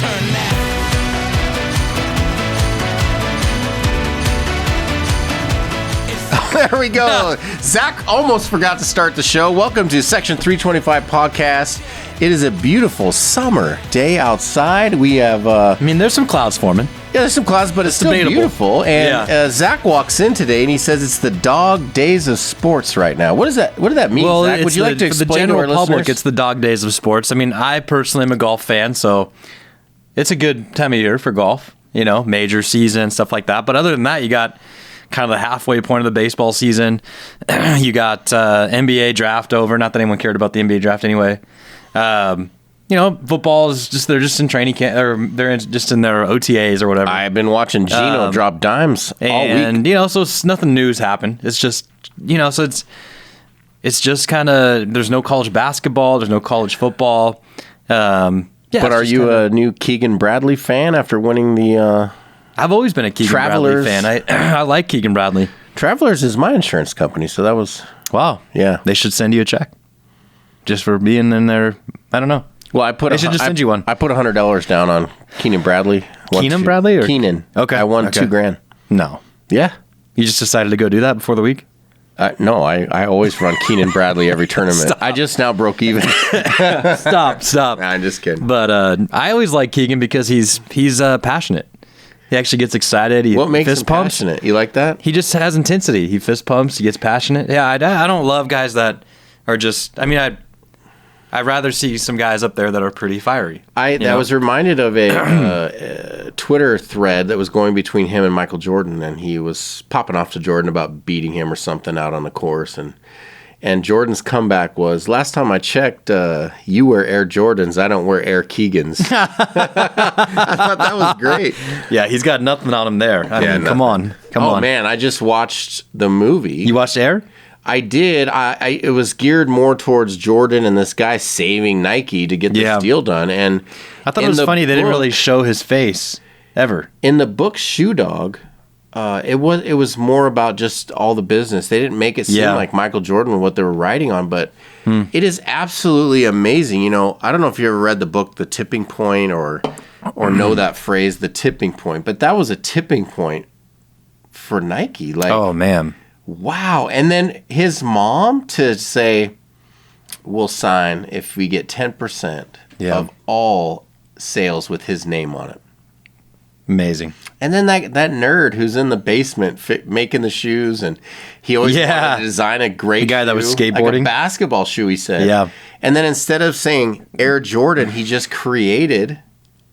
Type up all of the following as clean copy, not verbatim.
turn that. There we go. Zach almost forgot to start the show. Welcome to Section 325 Podcast. It is a beautiful summer day outside. We have... there's some clouds forming. Yeah, there's some clouds, but it's still debatable. beautiful. And Zach walks in today and he says it's the dog days of sports right now. What does that mean, Zach? Would you like to explain for the general to our public, listeners? it's the dog days of sports. I personally am a golf fan, so it's a good time of year for golf. Major season, stuff like that. But other than that, you got kind of the halfway point of the baseball season. You got NBA draft over. Not that anyone cared about the NBA draft anyway. Football is they're just in training camp, or they're just in their OTAs or whatever. I've been watching Gino drop dimes all week. And, so nothing new's happened. It's just, so it's just kind of, there's no college basketball, there's no college football. But are you a new Keegan Bradley fan after winning the... I've always been a Keegan Travelers. Bradley fan. I like Keegan Bradley. Travelers is my insurance company, so that was... Wow. Yeah. They should send you a check just for being in there. I don't know. Well, They should just send you one. I put $100 down on Keenan Bradley. Bradley? Or? Keenan. Okay. I won $2,000. No. Yeah. You just decided to go do that before the week? No, I always run Keenan Bradley every tournament. Stop. I just now broke even. Stop. Nah, I'm just kidding. But I always like Keegan because he's passionate. He actually gets excited. What makes fist him pumps. passionate? You like that? He just has intensity. He fist pumps. He gets passionate. Yeah, I don't love guys that are just... I'd rather see some guys up there that are pretty fiery. I was reminded of a Twitter thread that was going between him and Michael Jordan, and he was popping off to Jordan about beating him or something out on the course, and Jordan's comeback was, last time I checked, you wear Air Jordans, I don't wear Air Keegans. I thought that was great. Yeah, he's got nothing on him there. Come on. Oh, man, I just watched the movie. You watched Air? I did. It was geared more towards Jordan and this guy saving Nike to get this deal done. And I thought it was funny they didn't really show his face ever. In the book Shoe Dog, it was more about just all the business. They didn't make it seem like Michael Jordan what they were writing on, but it is absolutely amazing. I don't know if you ever read the book The Tipping Point or know that phrase, The Tipping Point, but that was a tipping point for Nike. Like, oh man. Wow. And then his mom to say, we'll sign if we get 10% of all sales with his name on it. Amazing. And then that nerd who's in the basement making the shoes, and he always wanted to design a great guy shoe, that was skateboarding. like a basketball shoe, he said. Yeah. And then instead of saying Air Jordan, he just created,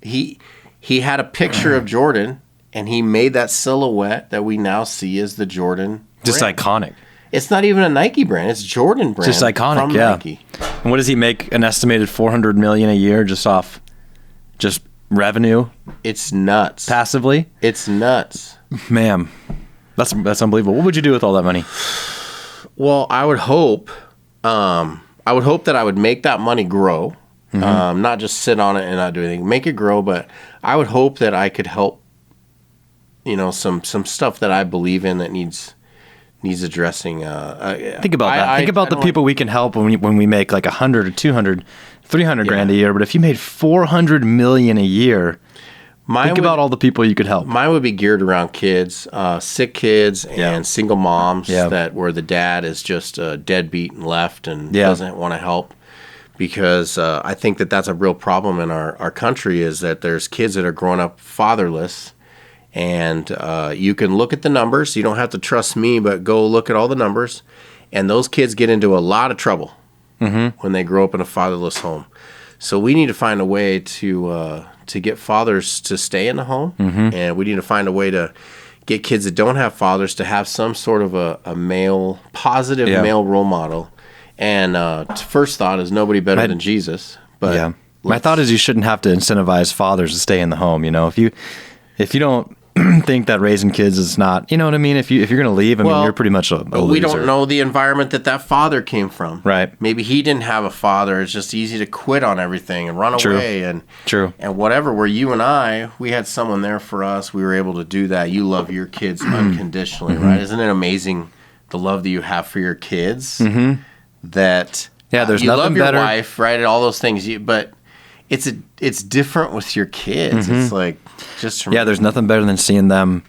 he had a picture of Jordan, and he made that silhouette that we now see as the Jordan Just brand. iconic. It's not even a Nike brand. It's Jordan brand. Just iconic, from Nike. And what does he make? An estimated $400 million a year just off just revenue? It's nuts. Passively? It's nuts. Man, that's unbelievable. What would you do with all that money? Well, I would hope that I would make that money grow, not just sit on it and not do anything. Make it grow, but I would hope that I could help. Some stuff that I believe in that needs addressing. Think about that. Think about the people we can help when we make like 100 or 200, 300 grand a year. But if you made 400 million a year, think about all the people you could help. Mine would be geared around kids, sick kids, and single moms that where the dad is just deadbeat and left and doesn't want to help. Because I think that's a real problem in our country is that there's kids that are growing up fatherless. And you can look at the numbers. You don't have to trust me, but go look at all the numbers. And those kids get into a lot of trouble when they grow up in a fatherless home. So we need to find a way to get fathers to stay in the home. And we need to find a way to get kids that don't have fathers to have some sort of a male, positive male role model. And first thought is nobody better than Jesus. But my thought is you shouldn't have to incentivize fathers to stay in the home. If you don't think that raising kids is not, you know what I mean? If you're going to leave, you're pretty much a loser. We don't know the environment that father came from. Right. Maybe he didn't have a father. It's just easy to quit on everything and run away and whatever. Where you and I, we had someone there for us. We were able to do that. You love your kids unconditionally, right? Isn't it amazing the love that you have for your kids? That there's you nothing love your better. wife, right? And all those things. But it's different with your kids. It's like just there's nothing better than seeing them,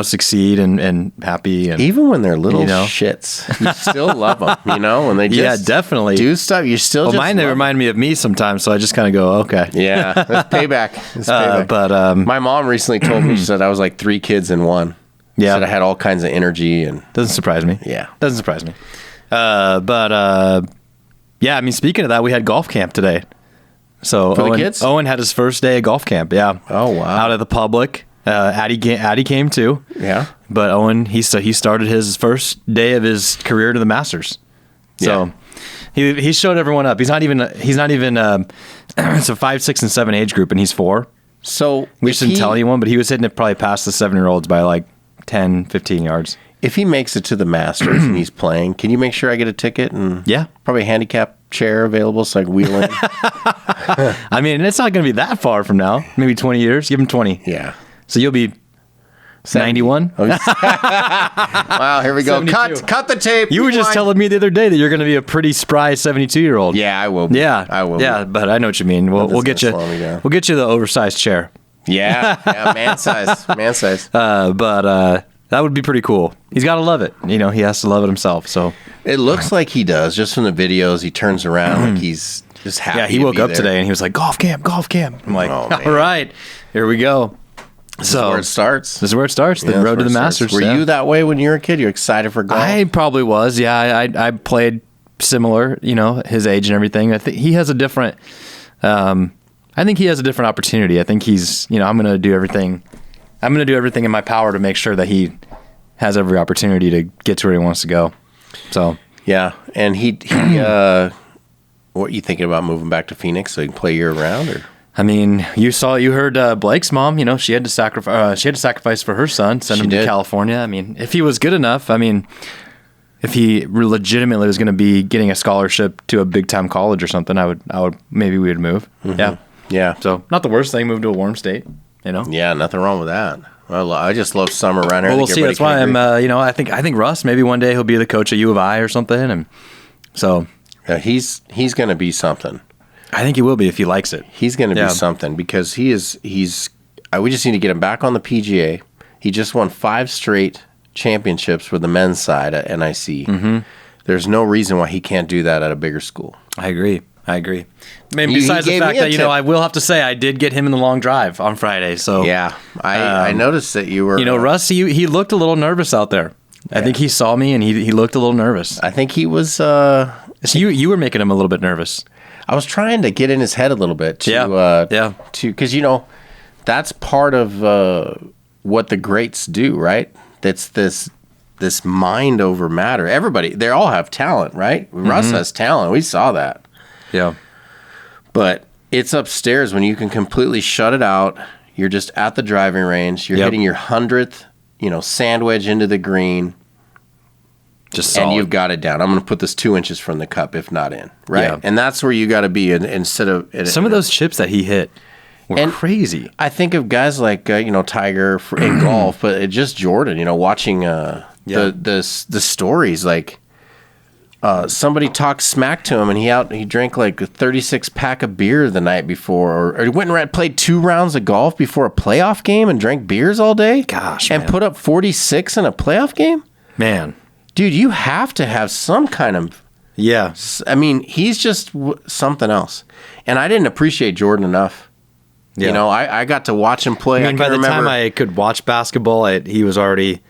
succeed and happy, and even when they're little shits, you still love them. When they just definitely do stuff, you still. Well, mine they remind me of me sometimes, so I just kind of go, okay, yeah, that's payback. But my mom recently told me, she said I was like 3 kids in one. Yeah, said I had all kinds of energy and doesn't surprise me. Yeah, doesn't surprise me. Yeah, I mean, speaking of that, we had golf camp today. So for the kids, Owen had his first day of golf camp. Yeah. Oh wow. Out of the public. Addie came too. Yeah. But Owen, he started his first day of his career to the Masters. So he showed everyone up. He's not even it's a 5, 6, and 7 age group, and he's 4. So we just didn't tell anyone, but he was hitting it probably past the 7-year-olds by like 10, 15 yards. If he makes it to the Masters and he's playing, can you make sure I get a ticket and probably a handicap chair available so I can wheel in? I mean, it's not going to be that far from now. Maybe 20 years. Give him 20. Yeah. So you'll be 91? Wow, here we go. 72. Cut the tape. You were just telling me the other day that you're going to be a pretty spry 72-year-old. Yeah, I will be. Yeah, I will. Yeah, but I know what you mean. We'll get you. We'll get you the oversized chair. Yeah, man size. But that would be pretty cool. He's got to love it. He has to love it himself. So it looks like he does. Just from the videos, he turns around like he's just happy. Yeah, he woke up today and he was like, golf camp. I'm like, all right, here we go. This is where it starts. This is where it starts. The road to the Masters. Were you that way when you were a kid? You excited for golf? I probably was. Yeah, I played similar. His age and everything. I think he has a different. I think he has a different opportunity. I think he's. I'm going to do everything. I'm going to do everything in my power to make sure that he has every opportunity to get to where he wants to go. So yeah, and he what are you thinking about moving back to Phoenix so he can play year round? Or I mean, you heard Blake's mom. She had to sacrifice. She had to sacrifice for her son, send him to California. I mean, if he was good enough, if he legitimately was going to be getting a scholarship to a big time college or something, I would maybe we would move. Yeah. So not the worst thing. Move to a warm state. Yeah, nothing wrong with that. Well, I just love summer around here. Well, we'll see. That's why I'm. I think Russ. Maybe one day he'll be the coach at U of I or something, and so he's going to be something. I think he will be if he likes it. He's going to be something because we just need to get him back on the PGA. He just won 5 straight championships for the men's side at NIC. Mm-hmm. There's no reason why he can't do that at a bigger school. I agree. I mean, besides the fact that, I will have to say I did get him in the long drive on Friday. So yeah, I noticed that you were. Russ, he looked a little nervous out there. Yeah. I think he saw me and he looked a little nervous. I think he was. So you were making him a little bit nervous. I was trying to get in his head a little bit. Because that's part of what the greats do, right? That's this mind over matter. Everybody, they all have talent, right? Mm-hmm. Russ has talent. We saw that. Yeah. But it's upstairs when you can completely shut it out. You're just at the driving range. You're hitting your 100th, sand wedge into the green. Just solid. And you've got it down. I'm going to put this 2 inches from the cup, if not in. Right? Yeah. And that's where you got to be instead of... Some of those chips that he hit were crazy. I think of guys like, Tiger in golf, but just Jordan, watching the stories like... somebody talked smack to him, and he drank like a 36 pack of beer the night before, or he went and played 2 rounds of golf before a playoff game and drank beers all day. Gosh, and put up 46 in a playoff game. Man, dude, you have to have some kind of I mean, he's just something else, and I didn't appreciate Jordan enough. Yeah. I got to watch him play. I mean, by the time I could watch basketball, he was already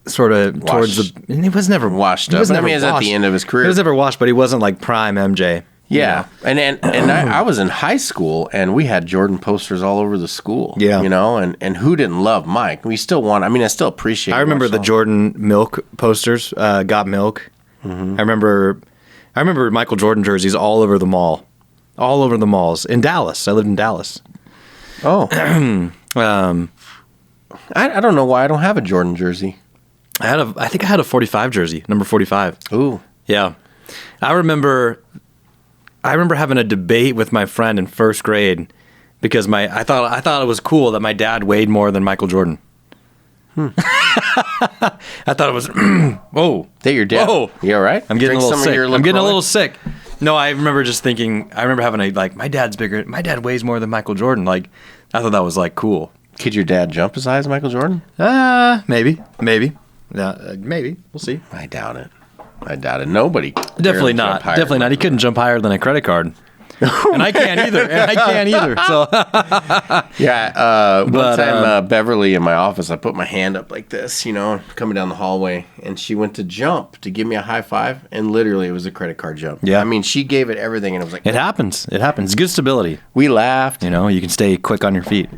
sort of towards the. He was never washed up. He was at the end of his career. He was never washed, but he wasn't like prime MJ. Yeah, and I was in high school, and we had Jordan posters all over the school. Yeah, and who didn't love Mike? We still want. I mean, I still appreciate. I remember the Jordan Milk posters. Got Milk. Mm-hmm. I remember Michael Jordan jerseys all over the mall, all over the malls in Dallas. I lived in Dallas. Oh, I don't know why I don't have a Jordan jersey. I think I had a 45 jersey, number 45. Ooh. Yeah. I remember having a debate with my friend in first grade because I thought it was cool that my dad weighed more than Michael Jordan. I thought it was whoa. That your dad? Whoa. You all right? I'm getting a little sick. I'm getting a little sick. No, I remember just thinking. I remember having my dad's bigger. My dad weighs more than Michael Jordan. Like, I thought that was like cool. Could your dad jump as high as Michael Jordan? Maybe. Yeah, maybe. We'll see. I doubt it. Nobody. Definitely not. Definitely not. He couldn't jump higher than a credit card. And I can't either. So yeah. One time, Beverly in my office, I put my hand up like this, coming down the hallway, and she went to jump to give me a high five, and literally it was a credit card jump. Yeah. I mean, she gave it everything, and it was like it happens. It happens. Good stability. We laughed. You can stay quick on your feet.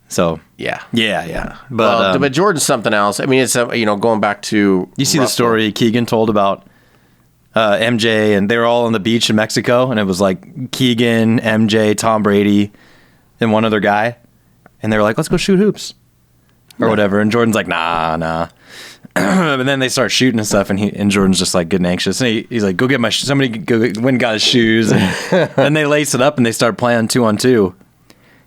So yeah. But Jordan's something else. I mean, it's going back to you see Russell. The story Keegan told about MJ, and they were all on the beach in Mexico, and it was like Keegan, MJ, Tom Brady, and one other guy, and they were like, "Let's go shoot hoops," or whatever. And Jordan's like, "Nah." And then they start shooting and stuff, and Jordan's just like getting anxious, and he's like, "Go get somebody go went and got his shoes," and then they lace it up and they start playing 2-on-2.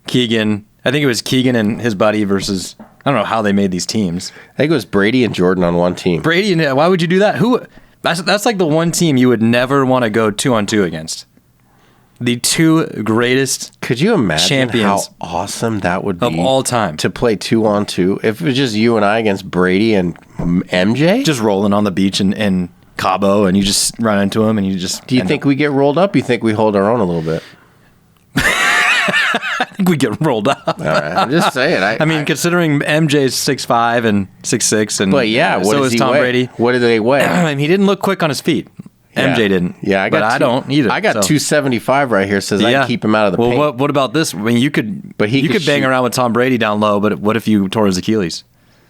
Keegan. I think it was Keegan and his buddy versus, I don't know how they made these teams. I think it was Brady and Jordan on one team. Brady and why would you do that? That's like the one team you would never want to go 2-on-2 against. The two greatest Could you imagine champions how awesome that would be of all time to play 2-on-2? If it was just you and I against Brady and MJ? Just rolling on the beach in Cabo, and you just run into him and you just... Do you think we get rolled up? You think we hold our own a little bit? I think we get rolled up. All right, I'm just saying. I mean, considering MJ's 6'5" and 6'6", and but yeah, what so is Tom Brady. What do they weigh? He didn't look quick on his feet. Yeah. MJ didn't. Yeah, I don't either. I got 275 right here. Says I keep him out of the paint. Well, what about this? I mean, you could bang shoot. around with Tom Brady down low, but what if you tore his Achilles?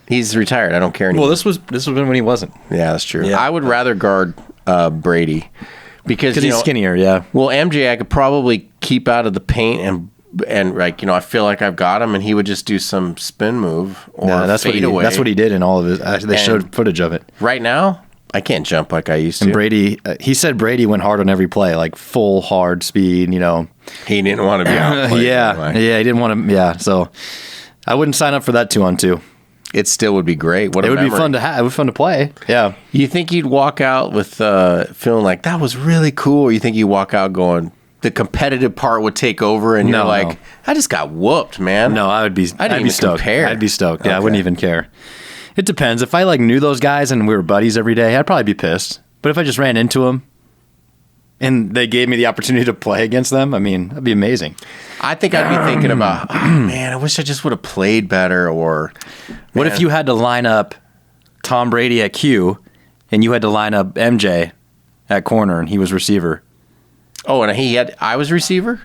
He's retired. I don't care anymore. Well, this was when he wasn't. Yeah, that's true. Yeah. I would rather guard Brady because he's skinnier. Yeah. Well, MJ, I could probably keep out of the paint and I feel like I've got him, and he would just do some spin move or fade away. That's what he did in all of his. They showed footage of it. Right now, I can't jump like I used to. And Brady, he said Brady went hard on every play, like full hard speed. He didn't want to be outplayed. He didn't want to. Yeah, so I wouldn't sign up for that 2-on-2. It still would be great. It would be fun to have. It would be fun to play. Yeah. You think you'd walk out with feeling like that was really cool, or you think you walk out going, the competitive part would take over, and you're like, I just got whooped, man. No, I'd be stoked. I'd be stoked. Yeah, I wouldn't even care. It depends. If I knew those guys and we were buddies every day, I'd probably be pissed. But if I just ran into them and they gave me the opportunity to play against them, I mean, that'd be amazing. I think I'd be thinking about, man, I wish I just would have played better. Or what if you had to line up Tom Brady at Q and you had to line up MJ at corner and he was receiver? Oh, and I was receiver?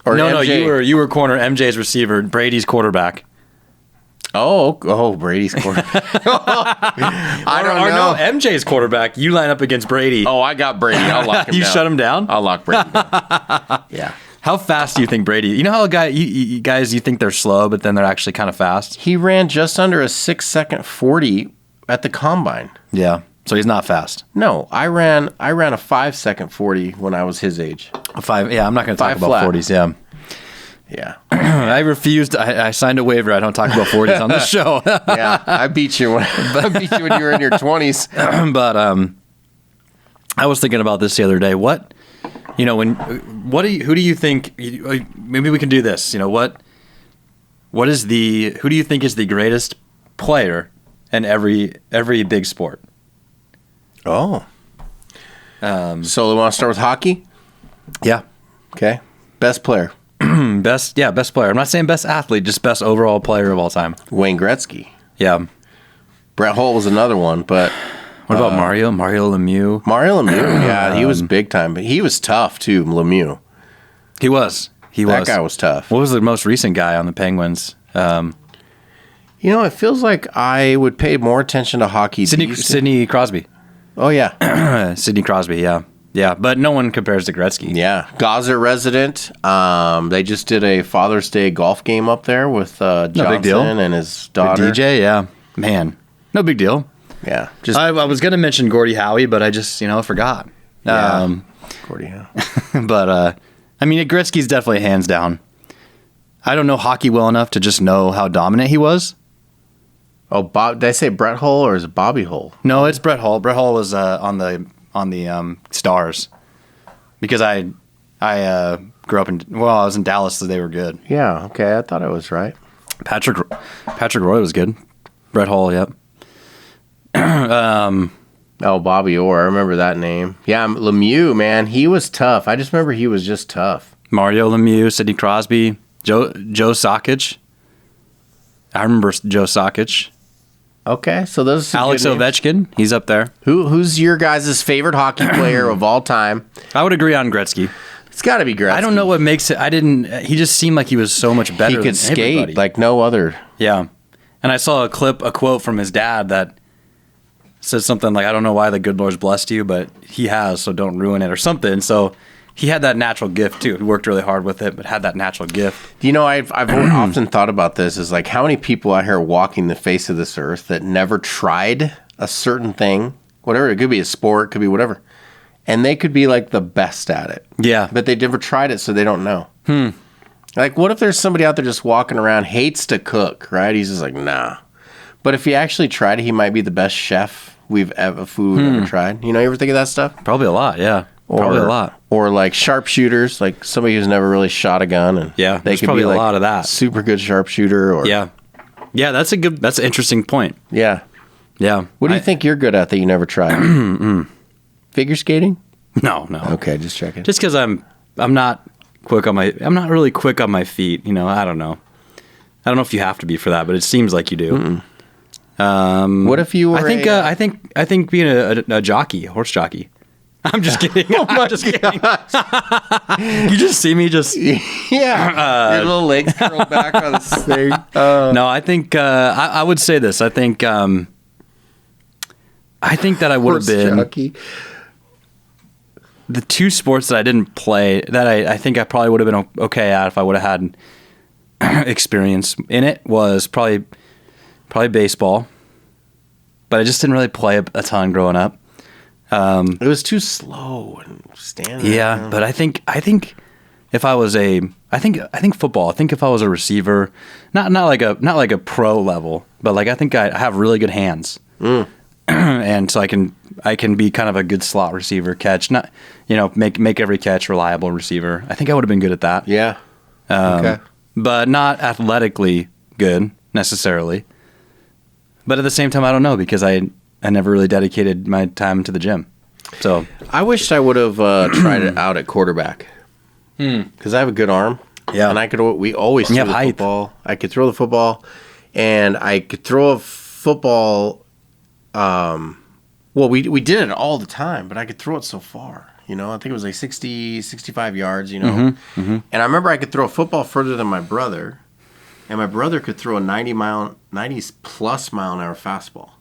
Or no, MJ? you were corner, MJ's receiver, Brady's quarterback. Oh, Brady's quarterback. I don't know. No, MJ's quarterback. You line up against Brady. Oh, I got Brady. I'll lock him down. You shut him down? I'll lock Brady down. Yeah. How fast do you think Brady? You know how you guys think they're slow, but then they're actually kind of fast? He ran just under a 6-second 40 at the combine. Yeah. So he's not fast. No, I ran a 5-second 40 when I was his age. Yeah, I'm not going to talk about 40s. Yeah. Yeah. I refused. I signed a waiver. I don't talk about 40s on this show. Yeah, I beat you when you were in your 20s. But I was thinking about this the other day. Who do you think? Maybe we can do this. Who do you think is the greatest player in every big sport? Oh. So we want to start with hockey? Yeah. Okay. Best player. Best player. I'm not saying best athlete, just best overall player of all time. Wayne Gretzky. Yeah. Brett Hull was another one, but what about Mario? Mario Lemieux? Mario Lemieux, yeah, he was big time, but he was tough too, Lemieux. He was. That guy was tough. What was the most recent guy on the Penguins? It feels like I would pay more attention to hockey. Sidney Crosby. Oh, yeah. Sidney Crosby, yeah. Yeah, but no one compares to Gretzky. Yeah. Gaza resident. They just did a Father's Day golf game up there with Johnson and his daughter. With DJ, yeah. Man, no big deal. Yeah. I was going to mention Gordie Howe, but I just, forgot. Yeah. Gordie Howe. But, Gretzky's definitely hands down. I don't know hockey well enough to just know how dominant he was. Oh, did I say Brett Hull or is it Bobby Hull? No, it's Brett Hull. Brett Hull was on the Stars. because I grew up I was in Dallas, so they were good. Yeah, okay, I thought I was right. Patrick Roy was good. Brett Hull, yep. Oh, Bobby Orr, I remember that name. Yeah, Lemieux, man, he was tough. I just remember he was just tough. Mario Lemieux, Sidney Crosby, Joe Sakic. I remember Joe Sakic. Okay, so those are Alex Ovechkin, he's up there. Who's your guys' favorite hockey player of all time? I would agree on Gretzky. It's got to be Gretzky. I don't know what makes it. He just seemed like he was so much better. He could skate everybody. like no other. Yeah, and I saw a quote from his dad that said something like, "I don't know why the good Lord's blessed you, but He has, so don't ruin it," or something. So he had that natural gift too. He worked really hard with it, but had that natural gift. You know, I've often thought about this. Is like how many people out here walking the face of this earth that never tried a certain thing, whatever it could be, a sport, could be whatever. And they could be like the best at it. Yeah. But they never tried it, so they don't know. Like, what if there's somebody out there just walking around, hates to cook, right? He's just like, nah. But if he actually tried it, he might be the best chef we've ever tried. You know, you ever think of that stuff? Probably a lot, yeah. Probably a lot. Or like sharpshooters, like somebody who's never really shot a gun. And yeah, they could probably be like a lot of that. Super good sharpshooter. Or yeah. Yeah, that's an interesting point. Yeah. Yeah. What do you think you're good at that you never tried? Figure skating? No. Okay, just checking. Just because I'm not really quick on my feet. You know, I don't know. I don't know if you have to be for that, but it seems like you do. What if you were? I think being a jockey, horse jockey. I'm just kidding. I'm just kidding. You just see me just your little legs curl back on the thing. No, I think I would say this. I think that I would have been jockey. The two sports that I didn't play that I think I probably would have been okay at if I would have had experience in it was probably baseball, but I just didn't really play a ton growing up. It was too slow and standing. Yeah, but I think if I was I think football. I think if I was a receiver, not like a pro level, but like I think I have really good hands, and so I can be kind of a good slot receiver, catch, not make every catch, reliable receiver. I think I would have been good at that. Yeah. Okay. But not athletically good necessarily. But at the same time, I don't know because I never really dedicated my time to the gym. So I wished I would have tried it out at quarterback because I have a good arm. Yeah, and we always threw the football. I could throw the football, and I could throw a football. Well, we did it all the time, but I could throw it so far. You know, I think it was like 60, 65 yards. You know, and I remember I could throw a football further than my brother, and my brother could throw a 90+ mile an hour fastball.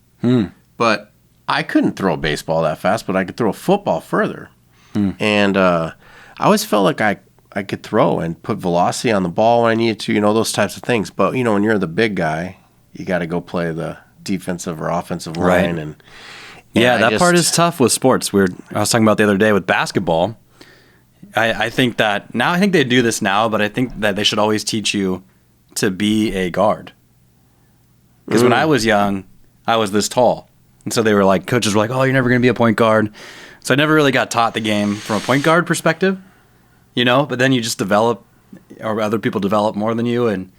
But I couldn't throw a baseball that fast, but I could throw a football further. And I always felt like I could throw and put velocity on the ball when I needed to, those types of things. But, when you're the big guy, you got to go play the defensive or offensive line. Right. And that part is tough with sports. I was talking about the other day with basketball. I think that now, I think they do this now, but I think that they should always teach you to be a guard. Because when I was young, I was this tall. And so they were like, coaches were like, oh, you're never going to be a point guard. So I never really got taught the game from a point guard perspective, but then you just develop, or other people develop more than you, and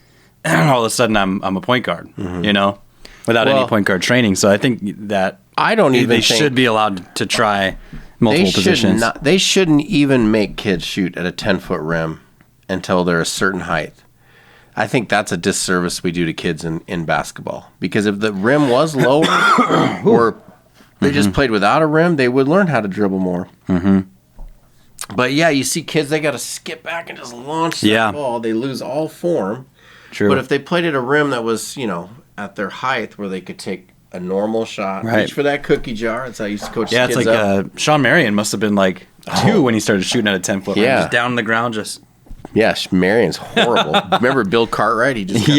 all of a sudden I'm a point guard, without any point guard training. So I think that they should be allowed to try multiple positions. They shouldn't even make kids shoot at a 10-foot rim until they're a certain height. I think that's a disservice we do to kids in basketball. Because if the rim was lower or they just played without a rim, they would learn how to dribble more. But, yeah, you see kids, they got to skip back and just launch that ball. They lose all form. True. But if they played at a rim that was, at their height where they could take a normal shot, reach for that cookie jar. That's how I used to coach kids it's like Sean Marion must have been like 2 when he started shooting at a 10-foot rim. Just down on the ground, just... Yeah, Marion's horrible. Remember Bill Cartwright? He just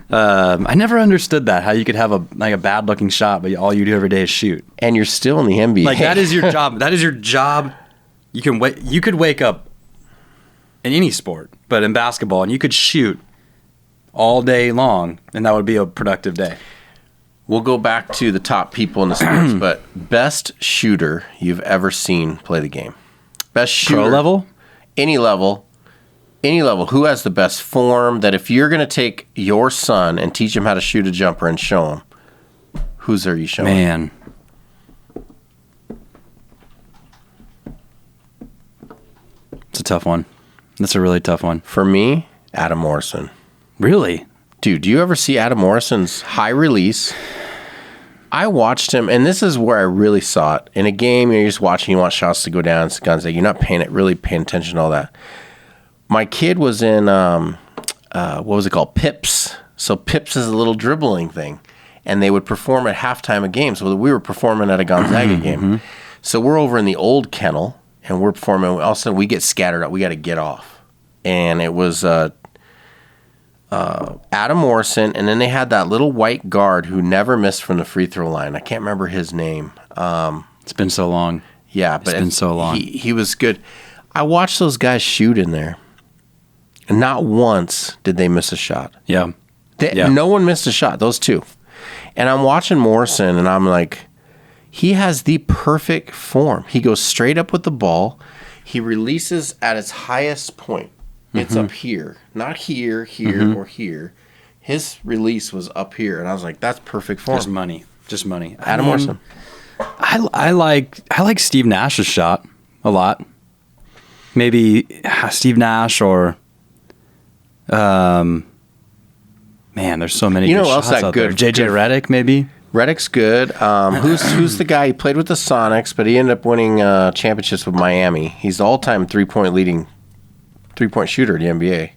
I never understood that, how you could have a bad looking shot, but all you do every day is shoot. And you're still in the NBA. Like that is your job. That is your job. You could wake up in any sport, but in basketball, and you could shoot all day long, and that would be a productive day. We'll go back to the top people in the sports, but best shooter you've ever seen play the game. Best shooter. Pro level? Any level. Any level. Who has the best form that if you're going to take your son and teach him how to shoot a jumper and show him, who's are you showing? Man. It's a tough one. That's a really tough one. For me, Adam Morrison. Really? Dude, do you ever see Adam Morrison's high release? I watched him, and this is where I really saw it. In a game, you're just watching, you want shots to go down, it's guns, you're not really paying attention to all that. My kid was in, what was it called? Pips. So Pips is a little dribbling thing, and they would perform at halftime of games. So we were performing at a Gonzaga game. So we're over in the old kennel, and we're performing. All of a sudden, we get scattered up. We got to get off. And it was Adam Morrison, and then they had that little white guard who never missed from the free throw line. I can't remember his name. It's been so long. Yeah, but it's been so long. He was good. I watched those guys shoot in there, and not once did they miss a shot. Yeah. No one missed a shot, those two. And I'm watching Morrison, and I'm like, he has the perfect form. He goes straight up with the ball. He releases at its highest point. It's up here, not here, or here. His release was up here, and I was like, "That's perfect form." Just money. Adam Morrison. I like Steve Nash's shot a lot. Maybe Steve Nash or, man, there's so many. You know good who else shots that out good? there. JJ Redick, maybe. Redick's good. Who's the guy? He played with the Sonics, but he ended up winning championships with Miami. He's the all-time three-point shooter in the NBA.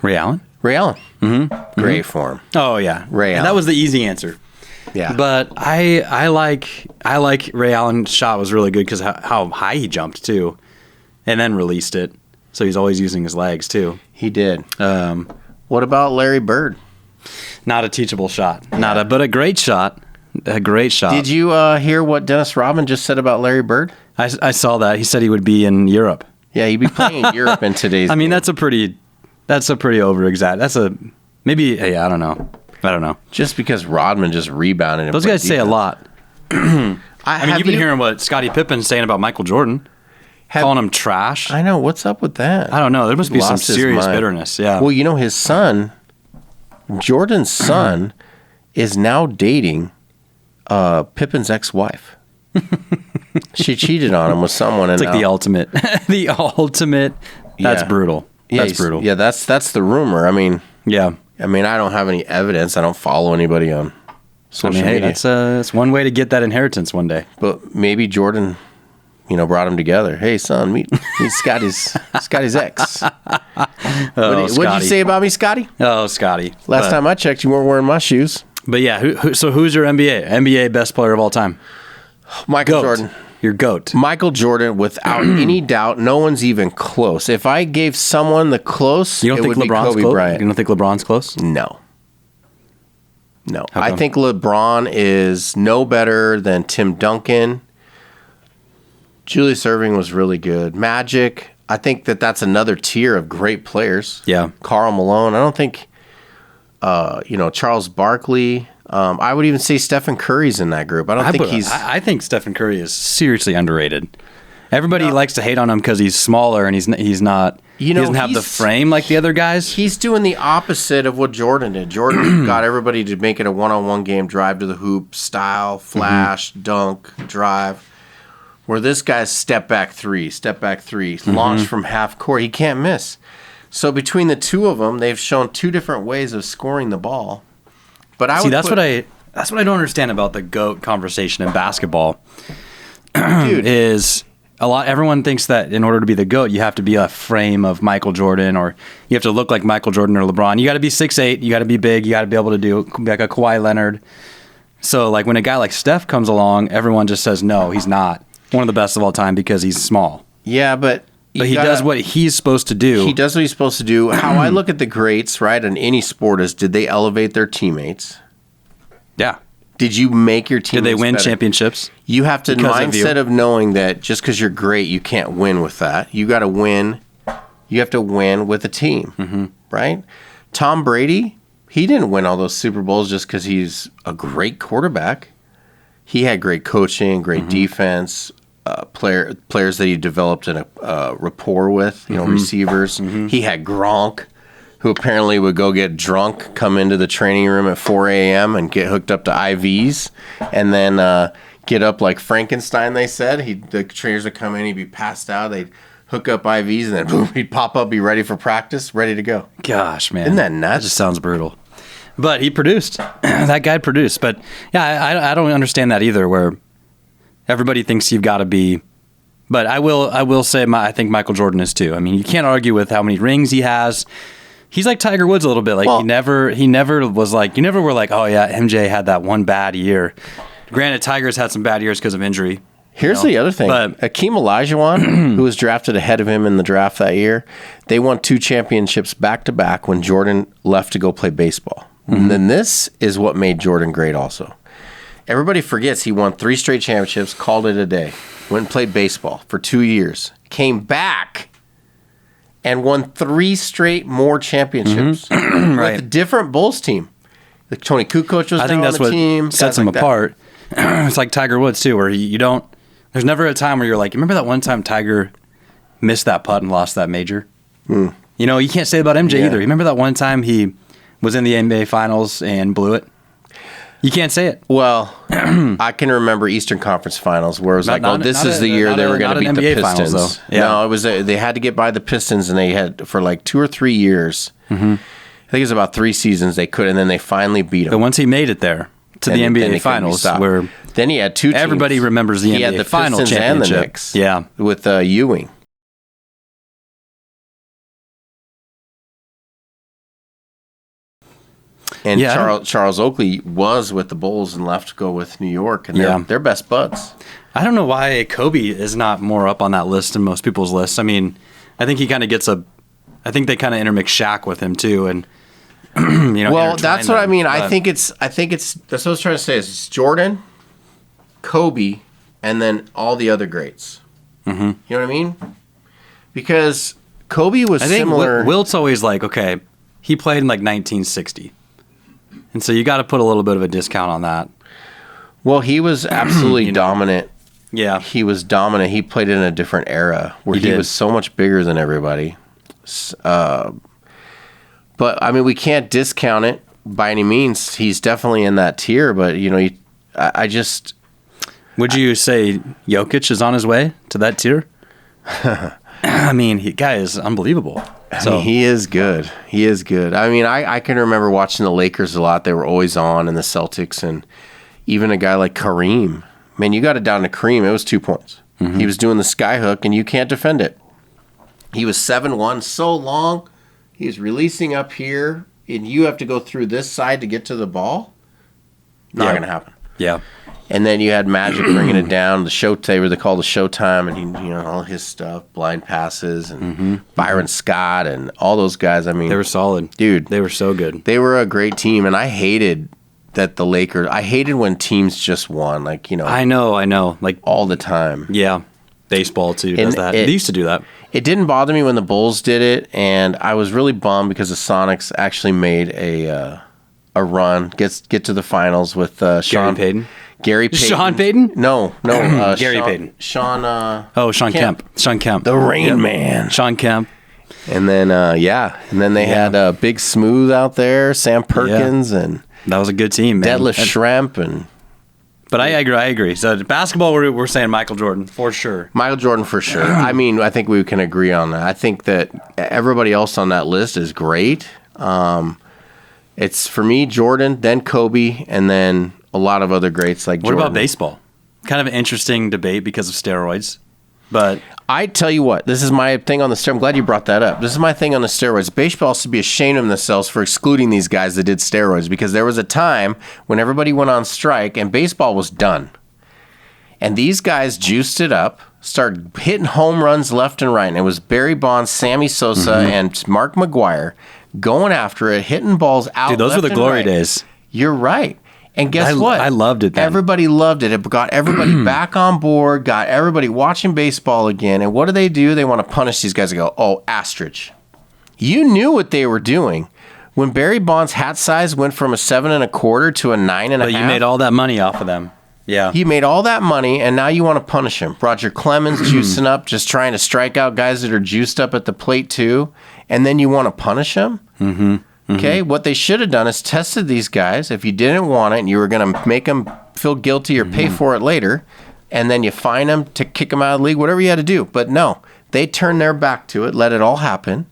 Ray Allen? Ray Allen. Mm-hmm. Great form. Oh, yeah. Ray Allen. That was the easy answer. Yeah. But I like Ray Allen's shot was really good because how high he jumped, too, and then released it. So he's always using his legs, too. He did. What about Larry Bird? Not a teachable shot. But a great shot. A great shot. Did you hear what Dennis Rodman just said about Larry Bird? I saw that. He said he would be in Europe. Yeah, he'd be playing in Europe in today's game. That's a pretty over-exaggerated. I don't know. Just because Rodman just rebounded. And those guys say a lot. You've been hearing what Scottie Pippen's saying about Michael Jordan, calling him trash. I know. What's up with that? I don't know. There must be some serious bitterness. Yeah. Well, his son, Jordan's son, is now dating Pippen's ex-wife. She cheated on him with someone. It's like the ultimate. The ultimate. That's brutal. That's brutal. Yeah, that's the rumor. Yeah. I don't have any evidence. I don't follow anybody on social media. That's one way to get that inheritance one day. But maybe Jordan, brought them together. Hey, son, meet Scotty's ex. What did you say about me, Scotty? Oh, Scotty. Last time I checked, you weren't wearing my shoes. But yeah, so who's your NBA best player of all time? Michael Jordan. Your GOAT. Michael Jordan, without any doubt. No one's even close. If I gave someone the close, it would be Kobe Bryant. You don't think LeBron's close? No. I think LeBron is no better than Tim Duncan. Julius Erving was really good. Magic, I think that's another tier of great players. Yeah. Karl Malone. I don't think, Charles Barkley. I would even say Stephen Curry's in that group. I think Stephen Curry is seriously underrated. Everybody likes to hate on him because he's smaller and he's not. He doesn't have the frame like the other guys. He's doing the opposite of what Jordan did. Jordan got everybody to make it a one-on-one game, drive to the hoop, style, flash, dunk, drive. Where this guy's step back three, launch from half court. He can't miss. So between the two of them, they've shown two different ways of scoring the ball. But that's what I don't understand about the GOAT conversation in basketball. Dude, is everyone thinks that in order to be the GOAT, you have to be a frame of Michael Jordan, or you have to look like Michael Jordan or LeBron. You got to be 6'8", you got to be big, you got to be able to do like a Kawhi Leonard. So like when a guy like Steph comes along, everyone just says no, he's not one of the best of all time because he's small. Yeah, but he does what he's supposed to do. He does what he's supposed to do. How I look at the greats, right, in any sport is, did they elevate their teammates? Yeah. Did you make your teammates Did they win better? Championships? You have to mindset of knowing that just because you're great, you can't win with that. You got to win. You have to win with a team, right? Tom Brady He didn't win all those Super Bowls just because he's a great quarterback. He had great coaching, great defense, players that he developed a rapport with, receivers. He had Gronk, who apparently would go get drunk, come into the training room at 4 a.m. and get hooked up to IVs, and then get up like Frankenstein, they said. The trainers would come in, he'd be passed out, they'd hook up IVs, and then boom, he'd pop up, be ready for practice, ready to go. Gosh, man. Isn't that nuts? That just sounds brutal. But he produced. That guy produced. But, yeah, I don't understand that either, where everybody thinks you've got to be. But I will say I think Michael Jordan is too. I mean, you can't argue with how many rings he has. He's like Tiger Woods a little bit. Like, he never was like, you never were like, oh, yeah, MJ had that one bad year. Granted, Tiger's had some bad years because of injury. Here's the other thing. But Hakeem Olajuwon, who was drafted ahead of him in the draft that year, they won 2 championships back-to-back when Jordan left to go play baseball. And then this is what made Jordan great also. Everybody forgets he won 3 straight championships, called it a day, went and played baseball for 2 years, came back and won 3 straight more championships with a different Bulls team. The Tony Kukoc was on the team. I think that's what sets him apart. It's like Tiger Woods too, where you don't. There's never a time where you're like, remember that one time Tiger missed that putt and lost that major? You can't say about MJ either. You remember that one time he was in the NBA Finals and blew it? You can't say it. Well, I can remember Eastern Conference Finals where it was this is the year they were going to beat the Pistons. Finals, yeah. No, it was they had to get by the Pistons, and they had for like 2 or 3 years. I think it was about 3 seasons they could, and then they finally beat them. But once he made it there to the NBA Finals, where then he had 2 teams. Everybody remembers the NBA had the final Pistons championship. And the Knicks, with Ewing. And Charles Oakley was with the Bulls and left to go with New York, and they're best buds. I don't know why Kobe is not more up on that list than most people's lists. I mean, I think he kind of gets I think they kind of intermix Shaq with him too, and well, that's what I mean. I think it's. That's what I was trying to say. Is it's Jordan, Kobe, and then all the other greats. You know what I mean? Because Kobe was similar. Think Wilt's always like, okay, he played in like 1960. And so you got to put a little bit of a discount on that. Well, he was absolutely dominant. Yeah. He was dominant. He played in a different era where he was so much bigger than everybody. But, I mean, we can't discount it by any means. He's definitely in that tier, but, I just... Would you say Jokic is on his way to that tier? I mean, guy is unbelievable. So. I mean, he is good. He is good. I mean, I can remember watching the Lakers a lot. They were always on, and the Celtics, and even a guy like Kareem. Man, you got it down to Kareem. It was 2 points. He was doing the skyhook, and you can't defend it. He was 7'1", so long. He was releasing up here, and you have to go through this side to get to the ball. Not going to happen. Yeah. And then you had Magic bringing it down. The show they called the Showtime, and all his stuff, blind passes, and Byron Scott, and all those guys. I mean, they were solid, dude. They were so good. They were a great team, and I hated that the Lakers. I hated when teams just won, I know, like all the time. Yeah, baseball too does that. They used to do that. It didn't bother me when the Bulls did it, and I was really bummed because the Sonics actually made a run, get to the finals with Sean Payton. Gary Payton. Sean Payton? No. Gary Payton. Sean. Sean Kemp. Sean Kemp. The Rain Man. Sean Kemp. And then, and then they had Big Smooth out there, Sam Perkins, and that was a good team, man. Detlef Schrempf, But I agree. So basketball, we're saying Michael Jordan for sure. Michael Jordan for sure. I mean, I think we can agree on that. I think that everybody else on that list is great. It's for me Jordan, then Kobe, and then a lot of other greats like Jordan. What about baseball? Kind of an interesting debate because of steroids. But I tell you what, this is my thing on the steroids. I'm glad you brought that up. This is my thing on the steroids. Baseball should be ashamed of themselves for excluding these guys that did steroids, because there was a time when everybody went on strike and baseball was done. And these guys juiced it up, started hitting home runs left and right. And it was Barry Bonds, Sammy Sosa, and Mark McGwire going after it, hitting balls out. Dude, those were the glory days. You're right. And guess what? I loved it then. Everybody loved it. It got everybody back on board, got everybody watching baseball again. And what do? They want to punish these guys and go, oh, ostrich. You knew what they were doing When Barry Bonds' hat size went from a 7.25 to a 9.5. But you made all that money off of them. Yeah. He made all that money, and now you want to punish him. Roger Clemens juicing up, just trying to strike out guys that are juiced up at the plate too, and then you want to punish him? Mm-hmm. Okay, what they should have done is tested these guys. If you didn't want it and you were going to make them feel guilty or pay for it later, and then you fine them to kick them out of the league, whatever you had to do. But no, they turned their back to it, let it all happen.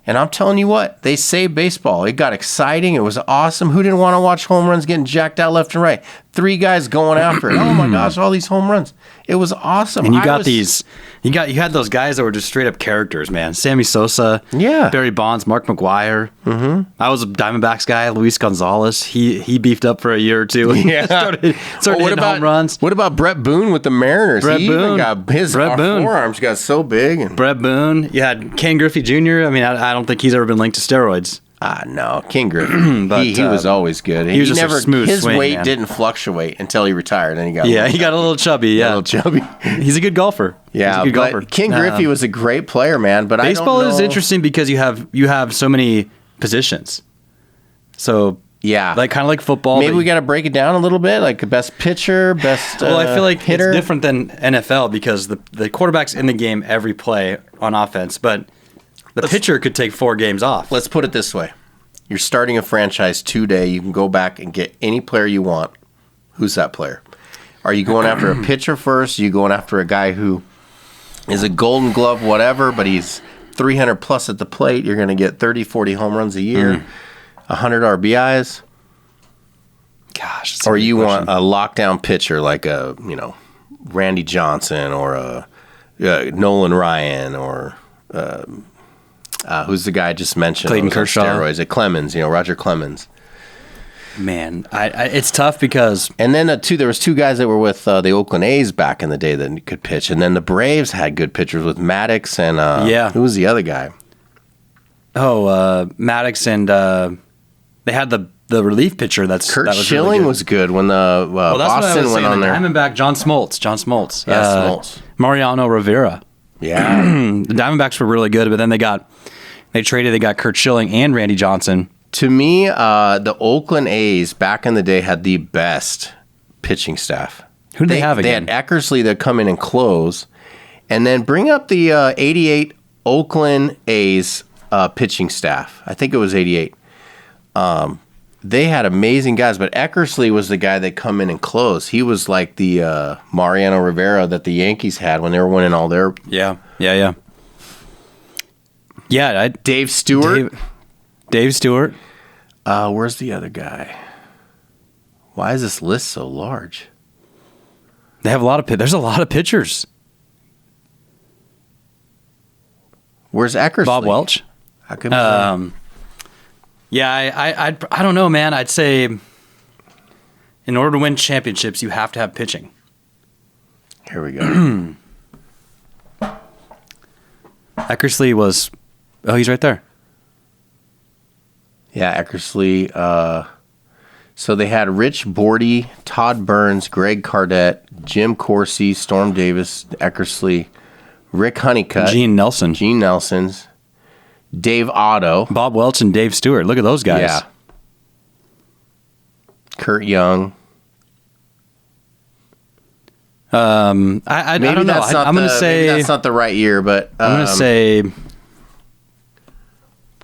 And I'm telling you what, they saved baseball. It got exciting. It was awesome. Who didn't want to watch home runs getting jacked out left and right? 3 guys going after it. Oh my gosh, all these home runs. It was awesome. And you had those guys that were just straight up characters, man. Sammy Sosa, Barry Bonds, Mark McGwire. Mm-hmm. I was a Diamondbacks guy, Luis Gonzalez. He beefed up for a year or two. Yeah. started hitting home runs. What about Brett Boone with the Mariners? Even got his forearms got so big. Brett Boone. You had Ken Griffey Jr. I mean, I don't think he's ever been linked to steroids. No, King Griffey. But he was always good. He was just never, a smooth his swing, weight man. didn't fluctuate until he retired. Then he got he got a little chubby. Yeah, a little chubby. He's a good golfer. Yeah, he's a good golfer. King Griffey was a great player, man. But baseball I don't know. is interesting because you have so many positions. So yeah, like kind of like football. Maybe we got to break it down a little bit, like best pitcher, best. Well, I feel like hitter. It's different than NFL because the quarterback's in the game every play on offense, but the pitcher could take 4 games off. Let's put it this way. You're starting a franchise today. You can go back and get any player you want. Who's that player? Are you going after a pitcher first? Are you going after a guy who is a Golden Glove, whatever, but he's 300 plus at the plate? You're going to get 30, 40 home runs a year, 100 RBIs. Gosh. Or you want a lockdown pitcher like Randy Johnson or a Nolan Ryan or who's the guy I just mentioned? Clayton Kershaw. Steroids at Clemens, Roger Clemens. Man, it's tough because... And then, there was 2 guys that were with the Oakland A's back in the day that could pitch. And then the Braves had good pitchers with Maddox and... Who was the other guy? Oh, Maddox and... they had the relief pitcher Kurt Schilling really was good when the Boston went on there. Diamondback, John Smoltz. Yeah, Smoltz. Mariano Rivera. Yeah. The Diamondbacks were really good, but then they got Kurt Schilling and Randy Johnson. To me, the Oakland A's back in the day had the best pitching staff. Who did they have again? They had Eckersley that come in and close, and then bring up the 88 Oakland A's pitching staff. I think it was 88. They had amazing guys, but Eckersley was the guy that come in and close. He was like the Mariano Rivera that the Yankees had when they were winning all their... Yeah. Dave Stewart. Dave Stewart. Where's the other guy? Why is this list so large? They have there's a lot of pitchers. Where's Eckersley? Bob Welch. How come? Yeah, I don't know, man. I'd say in order to win championships, you have to have pitching. Here we go. Eckersley was... Oh, he's right there. Yeah, Eckersley. So they had Rich Bordy, Todd Burns, Greg Cardette, Jim Corsi, Storm Davis, Eckersley, Rick Honeycutt, Gene Nelson's, Dave Otto, Bob Welch, and Dave Stewart. Look at those guys. Yeah. Kurt Young. I don't know. I'm going to say maybe that's not the right year, but I'm going to say.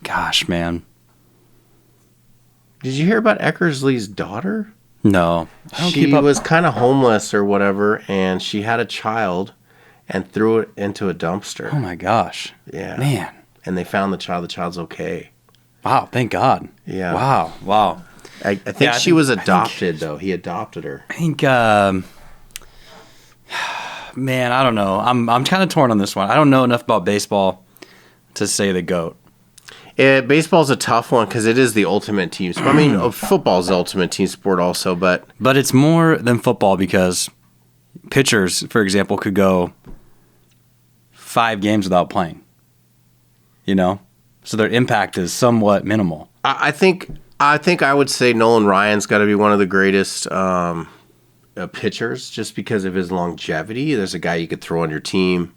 Gosh, man. Did you hear about Eckersley's daughter? No. She was kind of homeless or whatever, and she had a child and threw it into a dumpster. Oh, my gosh. Yeah. Man. And they found the child. The child's okay. Wow, thank God. Yeah. Wow. I think she was adopted, though. He adopted her. I think, man, I don't know. I'm kind of torn on this one. I don't know enough about baseball to say the GOAT. Baseball's a tough one because it is the ultimate team sport. I mean, football's the ultimate team sport also, but it's more than football because pitchers, for example, could go 5 games without playing. So their impact is somewhat minimal. I think I would say Nolan Ryan's got to be one of the greatest pitchers just because of his longevity. There's a guy you could throw on your team.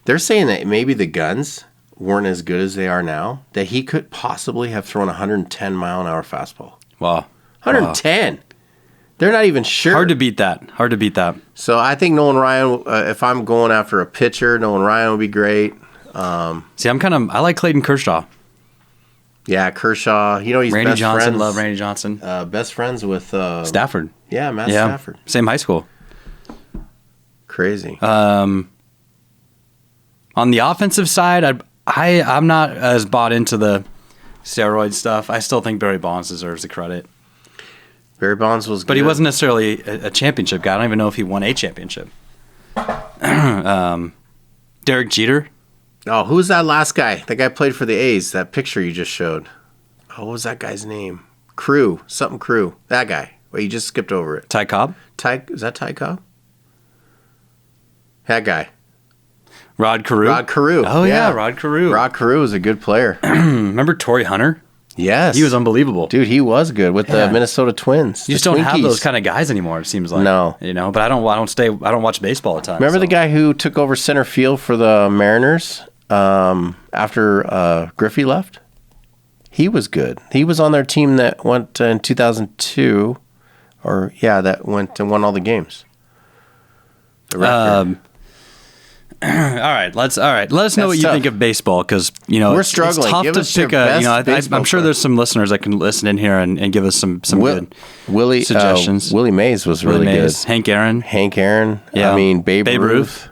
They're saying that maybe the Guns weren't as good as they are now, that he could possibly have thrown a 110-mile-an-hour fastball. Wow. 110. Wow. They're not even sure. Hard to beat that. So I think Nolan Ryan, if I'm going after a pitcher, Nolan Ryan would be great. See, I like Clayton Kershaw. Yeah, Kershaw. You know, he's Randy best Johnson. friends. Love Randy Johnson. Best friends with Stafford. Yeah, Matt Stafford. Same high school. Crazy. On the offensive side, I'm not as bought into the steroid stuff. I still think Barry Bonds deserves the credit. Barry Bonds was good. But he wasn't necessarily a championship guy. I don't even know if he won a championship. Derek Jeter. Oh, who was that last guy? That guy played for the A's, that picture you just showed. Oh, what was that guy's name? Crew. Something Crew. That guy. Wait, you just skipped over it. Ty Cobb? Is that Ty Cobb? That guy. Rod Carew? Rod Carew. Oh, yeah, Rod Carew. Rod Carew was a good player. Remember Torrey Hunter? Yes. He was unbelievable. Dude, he was good with the Minnesota Twins. You just don't have those kind of guys anymore, it seems like. No. You know, but I don't watch baseball a ton. Remember the guy who took over center field for the Mariners after Griffey left? He was good. He was on their team that went in 2002, that went and won all the games. All right. Let us know what you think of baseball, because we're struggling. It's tough Give to us your pick a. best I'm sure there's some listeners that can listen in here and give us some good suggestions. Willie Mays was really good. Hank Aaron. Yeah. I mean Babe Ruth.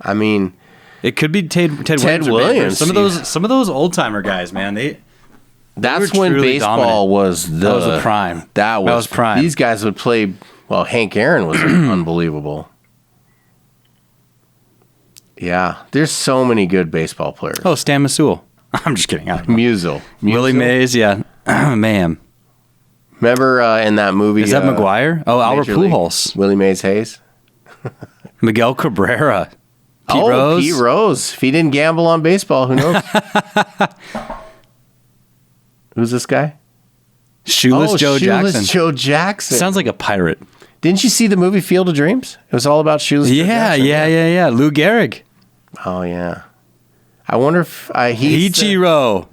I mean, it could be Ted Williams. Some of those old timer guys, man. That's when baseball was the prime. That was prime. These guys would play. Well, Hank Aaron was unbelievable. Yeah, there's so many good baseball players. Oh, Stan Musial. I'm just kidding. Musial. Willie Mays, yeah. Man. Remember in that movie? Is that McGuire? Oh, Albert Pujols. Willie Mays Hayes. Miguel Cabrera. Pete Rose. Pete Rose. If he didn't gamble on baseball, who knows? Who's this guy? Shoeless Joe Jackson. Joe Jackson. Sounds like a pirate. Didn't you see the movie Field of Dreams? It was all about Shoeless Joe Jackson. Yeah. Lou Gehrig. Oh, yeah. I wonder if Ichiro.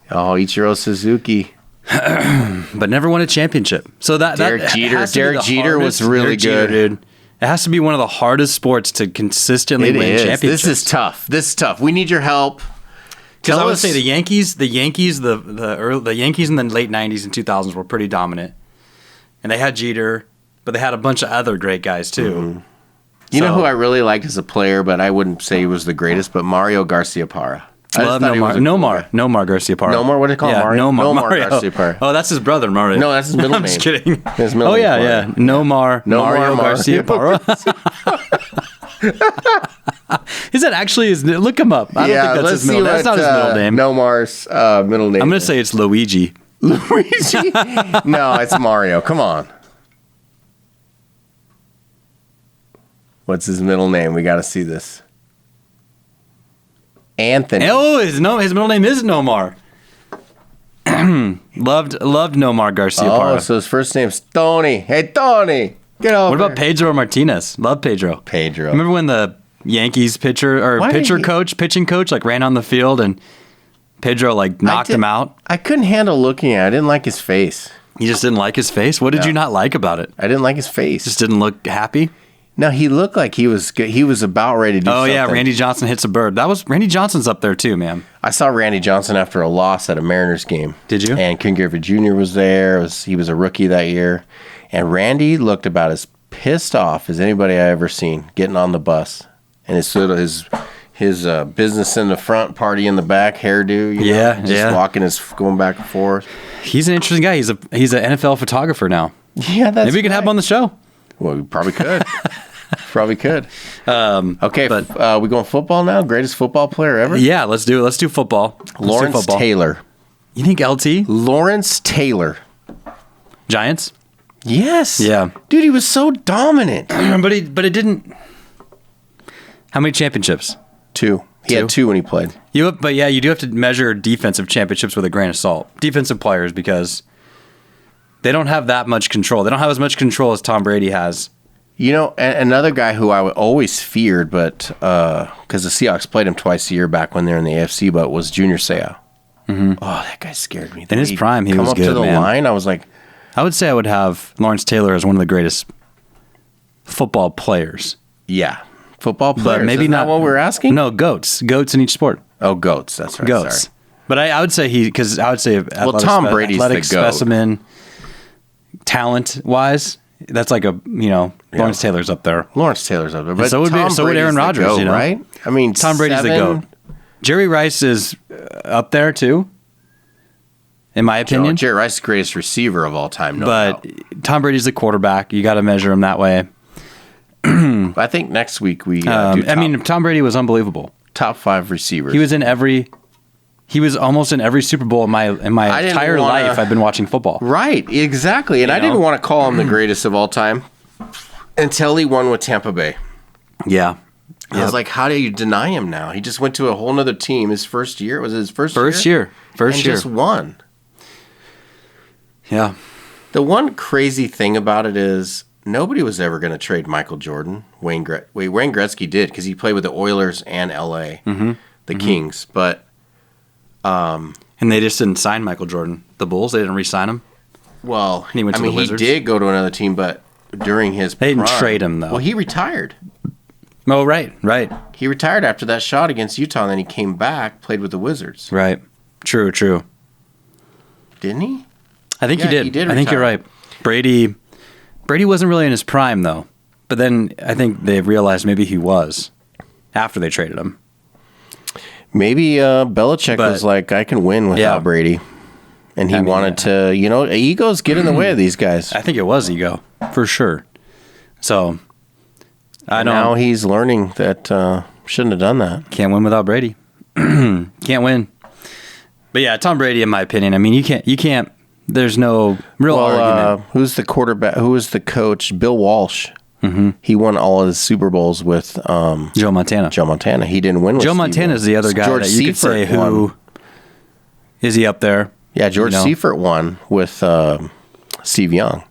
Ichiro Suzuki. But never won a championship. So Derek Jeter was really good. Dude. It has to be one of the hardest sports to consistently win championships. This is tough. We need your help. Because I would say the Yankees in the late 90s and 2000s were pretty dominant. And they had Jeter, but they had a bunch of other great guys too. Mm-hmm. You know who I really liked as a player, but I wouldn't say he was the greatest, but Mario Garciaparra. Love Nomar Garciaparra. Nomar, what do they call him? Mario? Nomar Garciaparra. Oh, that's his brother, Mario. No, that's his middle name. I'm just kidding. His middle name yeah. Nomar Mario Garciaparra. Is that actually his name? Look him up. I don't think that's his middle name. That's not his middle name. Nomar's middle name. I'm going to say it's Luigi. Luigi? No, it's Mario. Come on. What's his middle name? We got to see this. Anthony. Oh, his middle name is Nomar. loved Nomar Garciaparra. Oh, so his first name's Tony. Hey, Tony, get over. What about Pedro Martinez? Love Pedro. Remember when the Yankees pitching coach ran on the field and Pedro knocked him out? I couldn't handle looking at it. I didn't like his face. You just didn't like his face? What did you not like about it? I didn't like his face. Just didn't look happy? No, he looked like he was good. He was about ready to do something. Oh, yeah, Randy Johnson hits a bird. Randy Johnson's up there too, man. I saw Randy Johnson after a loss at a Mariners game. Did you? And Ken Griffey Jr. was there. He was a rookie that year. And Randy looked about as pissed off as anybody I ever seen getting on the bus. And his business in the front, party in the back, hairdo. Walking going back and forth. He's an interesting guy. He's an NFL photographer now. Yeah, that's maybe we can have him on the show. Well, we probably could. Okay, but we going football now? Greatest football player ever? Yeah, let's do it. Let's do football. Lawrence Taylor. You think LT? Lawrence Taylor. Giants? Yes. Yeah. Dude, he was so dominant. but it didn't. How many championships? 2. He had 2 when he played. You do have to measure defensive championships with a grain of salt. Defensive players, because they don't have that much control. They don't have as much control as Tom Brady has. Another guy who I always feared, but because the Seahawks played him twice a year back when they were in the AFC, but was Junior Seau. Mm-hmm. Oh, that guy scared me. In his prime, he was good, come up to the line, I was like... I would say I would have Lawrence Taylor as one of the greatest football players. Yeah. Football players. But maybe not what we're asking? No, goats. Goats in each sport. Oh, goats. That's right. Goats. Sorry. But I would say Tom Brady's the goat. Specimen, talent-wise, that's like Lawrence Taylor's up there. Lawrence Taylor's up there. But so would Aaron Rodgers, goat, right? I mean, Tom Brady's the GOAT. Jerry Rice is up there, too, in my opinion. Jerry Rice is the greatest receiver of all time, But Tom Brady's the quarterback. You got to measure him that way. I think next week we Tom Brady was unbelievable. Top 5 receivers. He was almost in every Super Bowl in my entire life. I've been watching football. Right, exactly. And I didn't want to call him the greatest of all time until he won with Tampa Bay. Yeah. I was like, how do you deny him now? He just went to a whole nother team his first year. Was it his first year? First year. Just won. Yeah. The one crazy thing about it is nobody was ever going to trade Michael Jordan. Wayne Gretzky did because he played with the Oilers and L.A., the Kings. But and they just didn't sign Michael Jordan. The Bulls, they didn't re-sign him. Well, he went to the Wizards. He did go to another team, but during his they didn't prime, trade him though. Well, he retired. Oh, right. He retired after that shot against Utah, and then he came back, played with the Wizards. Right. True. Didn't he? I think he did. I think you're right. Brady wasn't really in his prime though, but then I think they realized maybe he was after they traded him. Maybe Belichick was like, I can win without Brady. And he wanted to, egos get in the way of these guys. I think it was ego, for sure. So, now he's learning that shouldn't have done that. Can't win without Brady. Can't win. But yeah, Tom Brady, in my opinion, I mean, you can't, there's no real argument. Who's the quarterback? Who was the coach? Bill Walsh. Mm-hmm. He won all his Super Bowls with Joe Montana. He didn't win with Joe Montana is the other guy George that you could say who is he up there? Yeah, George Seifert won with Steve Young.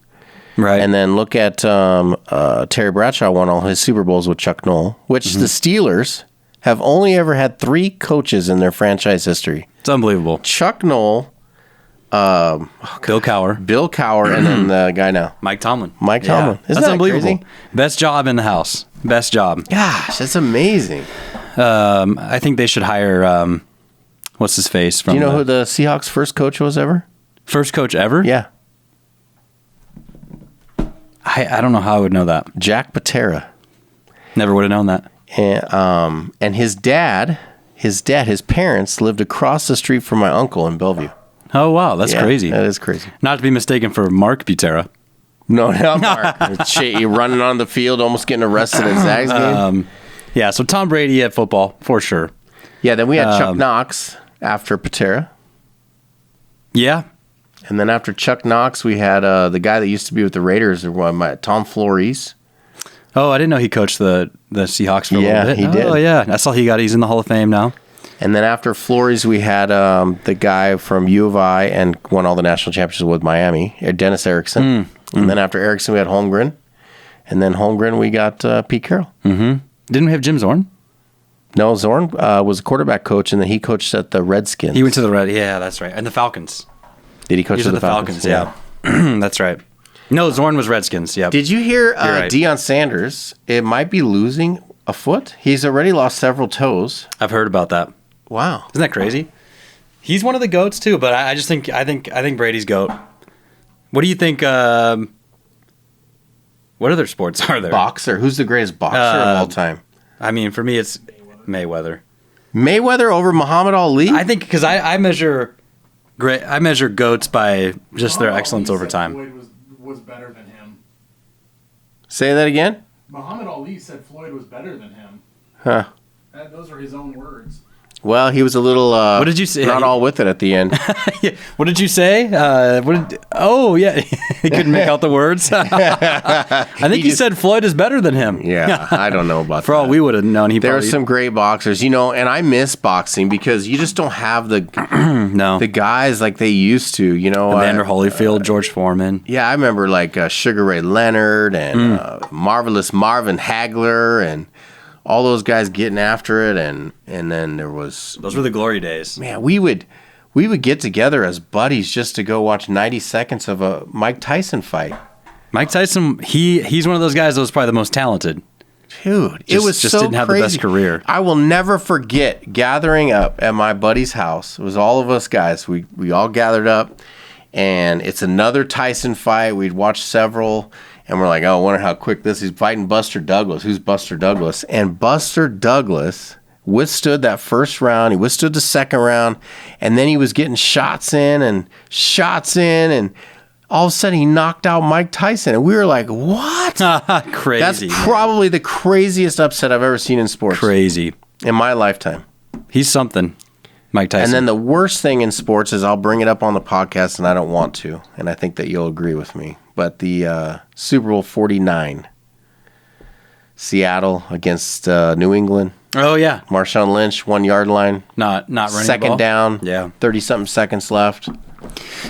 Right. And then look at Terry Bradshaw won all his Super Bowls with Chuck Noll, which the Steelers have only ever had 3 coaches in their franchise history. It's unbelievable. Chuck Noll, Bill Cowher, and then the guy now, Mike Tomlin. Isn't that's that unbelievable. Crazy? Best job in the house. Best job. Gosh, that's amazing. I think they should hire what's his face from. Do you know who the Seahawks' first coach was ever? First coach ever? Yeah. I don't know how I would know that. Jack Patera. Never would have known that. And his parents lived across the street from my uncle in Bellevue. Oh, wow. That's crazy. That is crazy. Not to be mistaken for Mark Butera. No, not Mark. You're running on the field, almost getting arrested at Zag's game. Yeah, so Tom Brady at football, for sure. Yeah, then we had Chuck Knox after Patera. Yeah. And then after Chuck Knox, we had the guy that used to be with the Raiders, Tom Flores. Oh, I didn't know he coached the Seahawks for a little bit. He did. Oh, yeah. I saw he's in the Hall of Fame now. And then after Flores, we had the guy from U of I and won all the national championships with Miami, Dennis Erickson. And then after Erickson, we had Holmgren. And then Holmgren, we got Pete Carroll. Mm-hmm. Didn't we have Jim Zorn? No, Zorn was a quarterback coach, and then he coached at the Redskins. He went to the Red. Yeah, that's right. And the Falcons. Did he coach at the Falcons? Yeah. That's right. No, Zorn was Redskins. Yeah. Did you hear Deion Sanders? It might be losing a foot. He's already lost several toes. I've heard about that. Wow, isn't that crazy? He's one of the GOATs too, but I just think Brady's GOAT. What do you think? What other sports are there? Boxer. Who's the greatest boxer of all time? I mean, for me, it's Mayweather. Mayweather over Muhammad Ali? I think because I measure GOATs by just their excellence over time. Floyd was better than him. Say that again? Muhammad Ali said Floyd was better than him. Huh. Those are his own words. Well, he was a little. What did you say? Not all with it at the end. Yeah. What did you say? Oh, yeah. He couldn't make out the words. I think he said Floyd is better than him. Yeah, I don't know about For that. all we would have known, There are some great boxers, and I miss boxing because you just don't have the the guys like they used to. Evander Holyfield, George Foreman. Yeah, I remember like Sugar Ray Leonard and Marvelous Marvin Hagler and all those guys getting after it, and then there was Those were the glory days. Man, we would get together as buddies just to go watch 90 seconds of a Mike Tyson fight. Mike Tyson, he's one of those guys that was probably the most talented. Dude, it was just so didn't have crazy. the best career. I will never forget gathering up at my buddy's house. It was all of us guys. We all gathered up, and it's another Tyson fight. We'd watched several. And we're like, oh, I wonder how quick this is. He's fighting Buster Douglas. Who's Buster Douglas? And Buster Douglas withstood that first round. He withstood the second round. And then he was getting shots in. And all of a sudden he knocked out Mike Tyson. And we were like, what? Crazy. That's probably the craziest upset I've ever seen in sports. Crazy. In my lifetime. He's something, Mike Tyson. And then the worst thing in sports is I'll bring it up on the podcast, and I don't want to. And I think that you'll agree with me. But the Super Bowl 49, Seattle against New England. Oh, yeah. Marshawn Lynch, 1 yard line. Not running Second the ball. down. Yeah. 30-something seconds left.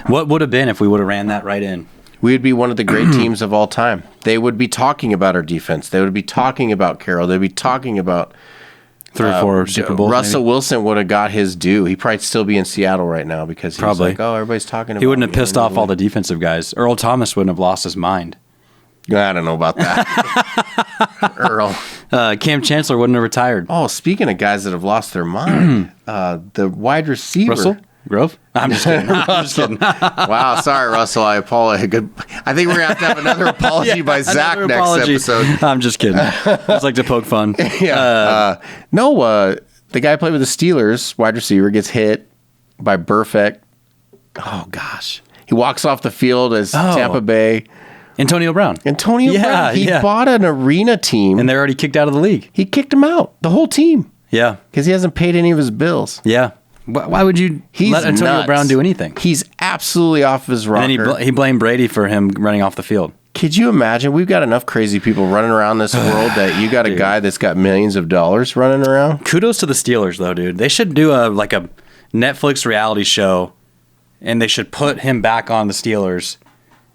What would have been if we would have ran that right in? We would be one of the great teams of all time. They would be talking about our defense. They would be talking about Carroll. They'd be talking about 3 or 4 Super Bowls. Russell Wilson would have got his due. He'd probably still be in Seattle right now because he was like, oh, everybody's talking about He wouldn't have me. pissed off all the defensive guys. Earl Thomas wouldn't have lost his mind. I don't know about that. Earl. Cam Chancellor wouldn't have retired. Oh, speaking of guys that have lost their mind, the wide receiver. Russell Grove? I'm just kidding. I'm just kidding. Wow, sorry, Russell. I apologize. I think we're going to have another apology by Zach Another next apology. episode. I'm just kidding. It's like to poke fun. Yeah. The guy who played with the Steelers, wide receiver, gets hit by Burfict. Oh, gosh. He walks off the field as Tampa Bay. Antonio Brown. Brown. He bought an arena team. And they're already kicked out of the league. He kicked him out, the whole team. Yeah. Because he hasn't paid any of his bills. Yeah. Why would you let Antonio nuts. Brown do anything? He's absolutely off his rocker. And then he blamed Brady for him running off the field. Could you imagine? We've got enough crazy people running around this world that you got a guy that's got millions of dollars running around. Kudos to the Steelers, though, dude. They should do a Netflix reality show, and they should put him back on the Steelers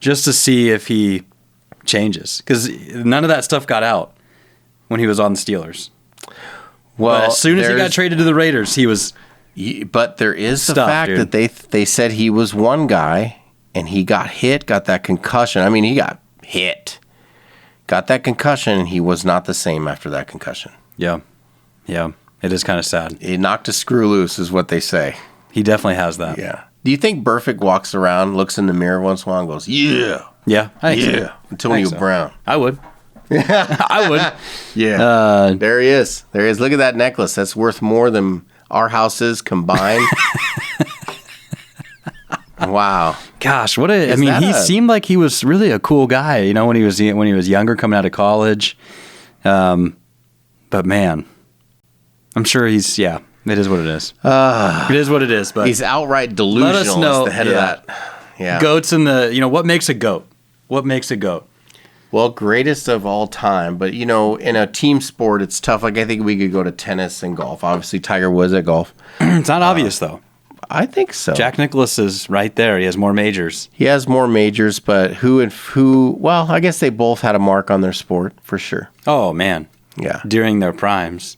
just to see if he changes. Because none of that stuff got out when he was on the Steelers. Well, but as soon as he got traded to the Raiders, he was... But there is the Stuff, fact dude. that they said he was one guy, and he got hit, got that concussion. I mean, he got hit. Got that concussion, and he was not the same after that concussion. Yeah. Yeah. It is kind of sad. He knocked a screw loose, is what they say. He definitely has that. Yeah. Do you think Burfict walks around, looks in the mirror once in a while, and goes, yeah, Yeah. I think so. Antonio Brown. I would. I would. Yeah. There he is. There he is. Look at that necklace. That's worth more than our houses combined. Wow. Gosh, he seemed like he was really a cool guy, when he was younger, coming out of college. But man, I'm sure it is what it is. It is what it is, but he's outright delusional. Let us know, as the head of that. Yeah. Goats in the, what makes a goat? What makes a goat? Well, greatest of all time, but in a team sport, it's tough. Like I think we could go to tennis and golf. Obviously, Tiger Woods at golf. It's not obvious though. I think so. Jack Nicklaus is right there. He has more majors. He has more majors, but who? Well, I guess they both had a mark on their sport for sure. Oh man, yeah, during their primes.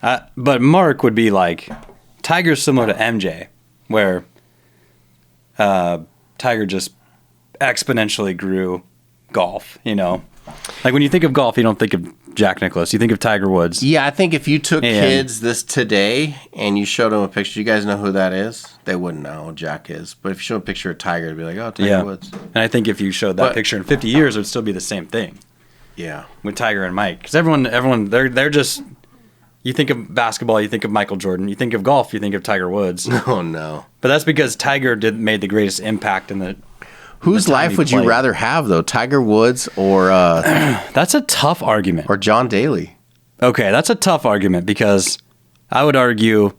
But Mark would be like Tiger's similar to MJ, where Tiger just exponentially grew golf, Like when you think of golf, you don't think of Jack Nicklaus. You think of Tiger Woods. Yeah, I think if you took kids this today and you showed them a picture, you guys know who that is? They wouldn't know who Jack is. But if you show a picture of Tiger, it'd be like, oh, Tiger Woods. And I think if you showed that picture in 50 years, it would still be the same thing. Yeah. With Tiger and Mike. Because everyone, they're just, you think of basketball, you think of Michael Jordan. You think of golf, you think of Tiger Woods. Oh, no. But that's because Tiger made the greatest impact in the... Whose life would you rather have, though? Tiger Woods or... That's a tough argument. Or John Daly. Okay, that's a tough argument because I would argue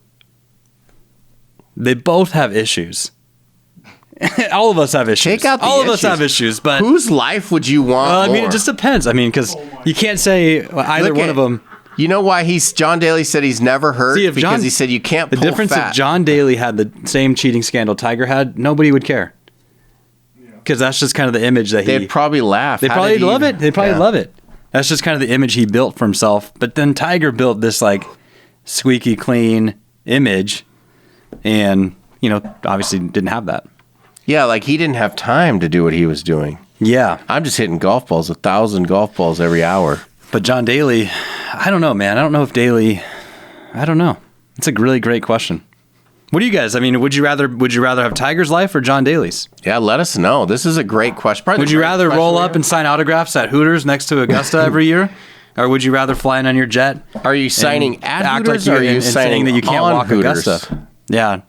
They both have issues. All of us have issues. Take out the All of us issues. have issues, but whose life would you want? well, I mean, more? it just depends. I mean, because you can't say either Look one at- of them. You know why John Daly said he's never hurt? See, if because John- he said you can't The pull difference fat. if John Daly had the same cheating scandal Tiger had, nobody would care. Because that's just kind of the image that They'd probably laugh. They How probably did he- love it. They probably Yeah. love it. That's just kind of the image he built for himself. But then Tiger built this like squeaky clean image, and obviously didn't have that. Yeah, like he didn't have time to do what he was doing. Yeah, I'm just hitting golf balls, 1,000 golf balls every hour. but John Daly, I don't know, man. I don't know if Daly. I don't know. It's a really great question. What do you guys? I mean, would you rather have Tiger's life or John Daly's? Yeah, let us know. This is a great question. Probably Would the you greatest rather question roll we up have. and sign autographs at Hooters next to Augusta every year, or would you rather fly in on your jet? Are you signing at act Hooters like or are you and saying signing that you can't on walk Hooters? Augusta? Yeah.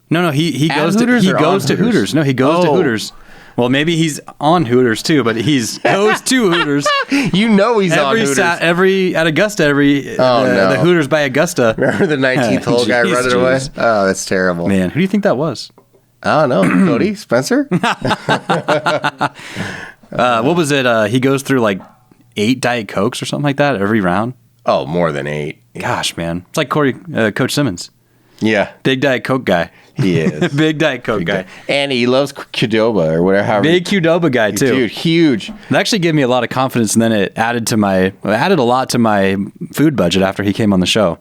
No. He At goes to Hooters he or goes on to Hooters? Hooters. No, he goes to Oh. Hooters. Well, maybe he's on Hooters too, but he's goes to Hooters You know he's on Hooters. at Augusta Oh, no. the Hooters by Augusta. Remember the 19th hole guy Jeez, running away? jeez. Oh, that's terrible. Man, who do you think that was? I don't know. Cody? Spencer? What was it? He goes through like 8 Diet Cokes or something like that every round. Oh, more than 8. Gosh, man, it's like Coach Simmons, Yeah, big Diet Coke guy, he is. big Diet Coke guy, And he loves Qdoba or whatever. big Qdoba guy too. Dude, huge. It actually gave me a lot of confidence, and then it added a lot to my food budget after he came on the show.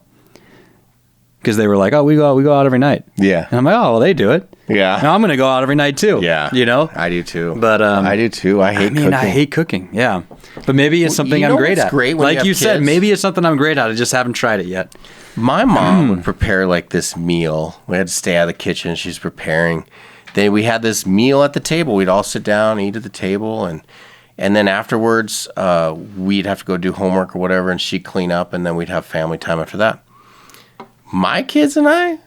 Because they were like, "Oh, we go out every night." Yeah. And I'm like, "Oh, well, they do it. Yeah. Now I'm going to go out every night too." Yeah. I do too. But, I do too. I hate cooking. I hate cooking. Yeah. But maybe it's something you I'm know great what's at. great when like you you have said, kids? maybe it's something I'm great at. I just haven't tried it yet. My mom would prepare like this meal. We had to stay out of the kitchen. She's preparing. Then we had this meal at the table. We'd all sit down, eat at the table, and then afterwards, we'd have to go do homework or whatever, and she'd clean up, and then we'd have family time after that. My kids and I,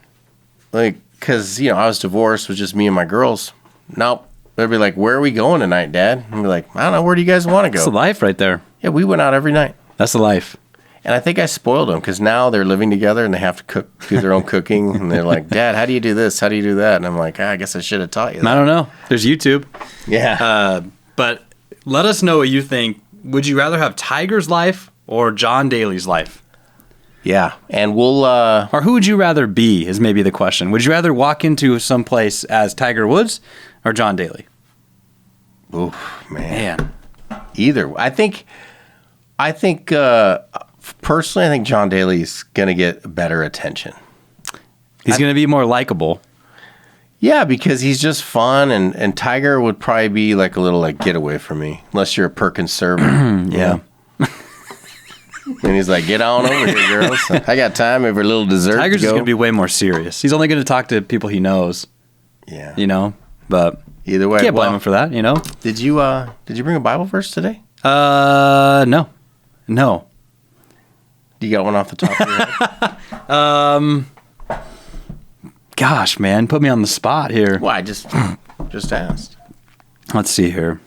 like, because, I was divorced with just me and my girls. Nope. They'd be like, "Where are we going tonight, Dad?" I'd be like, "I don't know. Where do you guys want to go?" That's the life right there. Yeah, we went out every night. That's the life. And I think I spoiled them because now they're living together and they have to do their own cooking. And they're like, "Dad, how do you do this? How do you do that?" And I'm like, I guess I should have taught you I that. don't know. There's YouTube. Yeah. But let us know what you think. Would you rather have Tiger's life or John Daly's life? Yeah. And we'll, Or who would you rather be is maybe the question. Would you rather walk into some place as Tiger Woods or John Daly? oof, man. Man. Either. I think, personally, I think John Daly's going to get better attention. He's going to be more likable. Yeah, because he's just fun. And Tiger would probably be like a little like, "Get away from me," unless you're a Perkins server. Yeah. And he's like, "Get on over here, girls. I got time over a little dessert." Tiger's to just go. going to be way more serious. He's only going to talk to people he knows, Yeah. But Either way. can't blame well, him for that, Did you bring a Bible verse today? No. You got one off the top of your head? Gosh, man, put me on the spot here. Well, I just asked. Let's see here.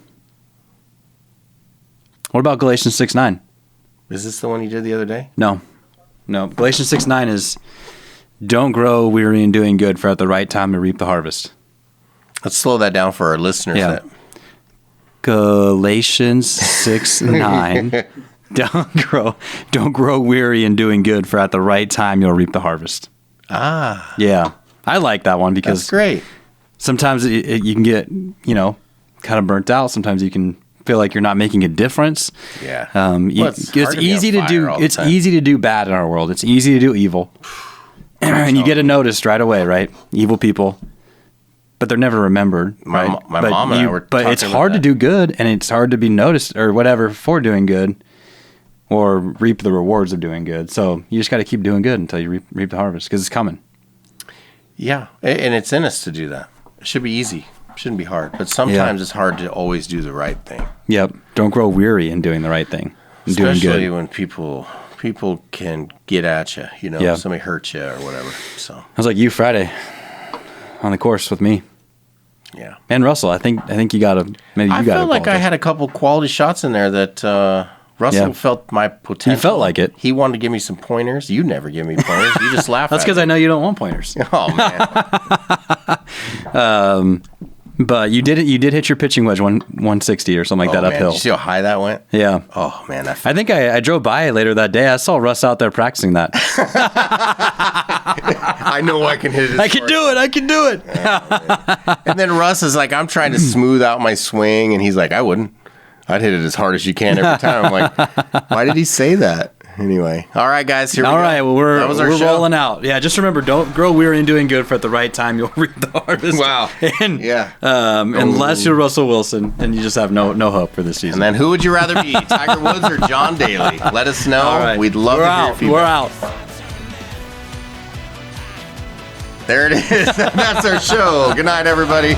What about Galatians 6:9? Is this the one you did the other day? No. Galatians 6:9 is, "Don't grow weary in doing good, for at the right time to reap the harvest." Let's slow that down for our listeners. Yeah. Galatians 6:9. Don't grow weary in doing good, for at the right time you'll reap the harvest. Ah, Yeah. I like that one that's because great. sometimes you can get, kind of burnt out. Sometimes you can feel like you're not making a difference. Yeah. It's hard to be on easy to fire do. all the It's time. easy to do bad in our world. It's easy to do evil, and you get it noticed right away, right? Evil people, but they're never remembered. My right? my But mom and I were But talking it's about hard to that. do good, and it's hard to be noticed or whatever for doing good, or reap the rewards of doing good. So you just got to keep doing good until you reap the harvest, because it's coming. Yeah, and it's in us to do that. It should be easy. It shouldn't be hard. But sometimes it's hard to always do the right thing. Yep. Don't grow weary in doing the right thing. And doing Especially good. when people can get at you, Yeah. somebody hurt you or whatever. So, I was like you Friday on the course with me yeah. and Russell. I think you got to maybe you I got to. felt like I had a couple quality shots in there that Russell Yeah. felt my potential. He felt like it. He wanted to give me some pointers. You never give me pointers. You just laugh. That's because I know you don't want pointers. Oh man. But you did hit your pitching wedge 160 or something like that Man. uphill. Did you see how high that went? Yeah. Oh man. I think I drove by later that day. I saw Russ out there practicing that. I know I can hit it. I can do it. I can do it. And then Russ is like, I'm trying to smooth out my swing, and he's like, I wouldn't. I'd hit it as hard as you can every time. I'm like, why did he say that? Anyway, all right, guys, here we go. All right, well, that was our we're show. rolling out. Yeah, just remember, don't grow weary in doing good, for at the right time you'll reap the harvest. Wow. And, Yeah. Unless you're Russell Wilson, then you just have no hope for this season. And then who would you rather be, Tiger Woods or John Daly? Let us know. All right. We'd love We're to hear out. feedback. We're out. There it is. That's our show. Good night, everybody.